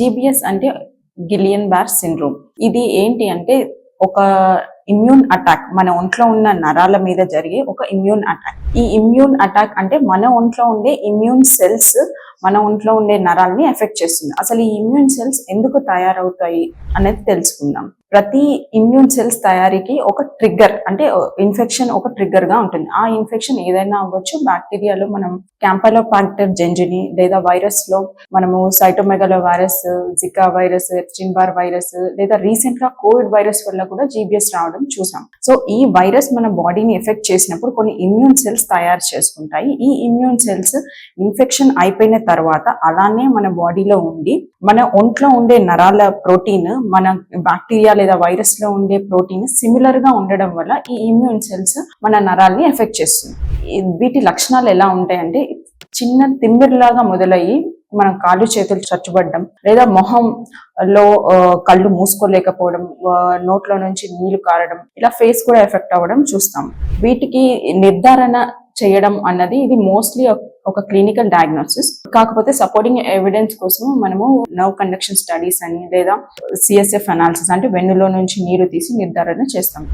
GBs అంటే గిలియన్ bar syndrome. ఇది ఏంటి అంటే ఒక ఇమ్యూన్ అటాక్, మన ఒంట్లో ఉన్న నరాల మీద జరిగే ఒక ఇమ్యూన్ అటాక్. ఈ ఇమ్యూన్ అటాక్ అంటే మన ఒంట్లో ఉండే ఇమ్యూన్ సెల్స్ మన ఒంట్లో ఉండే నరాల్ని ఎఫెక్ట్ చేస్తుంది. అసలు ఈ ఇమ్యూన్ సెల్స్ ఎందుకు తయారవుతాయి అనేది తెలుసుకుందాం. ప్రతి ఇమ్యూన్ సెల్స్ తయారీకి ఒక ట్రిగ్గర్, అంటే ఇన్ఫెక్షన్ ఒక ట్రిగ్గర్ గా ఉంటుంది. ఆ ఇన్ఫెక్షన్ ఏదైనా అవ్వచ్చు. బ్యాక్టీరియాలో మనం క్యాంపైలోబాక్టర్ జెంజిని, లేదా వైరస్ లో మనము cytomegalo virus, Zika virus, Epstein bar virus, లేదా రీసెంట్ గా కోవిడ్ వైరస్ వల్ల కూడా జీబీఎస్ రావడం చూసాం. సో ఈ వైరస్ మన బాడీని ఎఫెక్ట్ చేసినప్పుడు కొన్ని ఇమ్యూన్ సెల్స్ తయారు చేసుకుంటాయి. ఈ ఇమ్యూన్ సెల్స్ ఇన్ఫెక్షన్ అయిపోయిన తర్వాత అలానే మన బాడీలో ఉండి మన ఒంట్లో ఉండే నరాల ప్రోటీన్ మన బ్యాక్టీరియా లేదా వైరస్ లో ఉండే ప్రోటీన్ సిమిలర్ గా ఉండడం వల్ల ఈ ఇమ్యూన్ సెల్స్ మన నరాల్ని ఎఫెక్ట్ చేస్తుంది. వీటి లక్షణాలు ఎలా ఉంటాయంటే చిన్న తిమ్మిరిలాగా మొదలయ్యి మన కాళ్ళు చేతులు చచ్చుబడ్డం, లేదా మొహంలో కళ్ళు మూసుకోలేకపోవడం, నోట్లో నుంచి నీళ్లు కారడం, ఇలా ఫేస్ కూడా ఎఫెక్ట్ అవ్వడం చూస్తాం. వీటికి నిర్ధారణ చేయడం అన్నది ఇది మోస్ట్లీ ఒక క్లినికల్ డయాగ్నోసిస్. కాకపోతే సపోర్టింగ్ ఎవిడెన్స్ కోసం మనము నర్వ్ కండక్షన్ స్టడీస్ అని లేదా సిఎస్ఎఫ్ అనాలిసిస్ అంటే వెన్నులో నుంచి నీరు తీసి నిర్ధారణ చేస్తాం.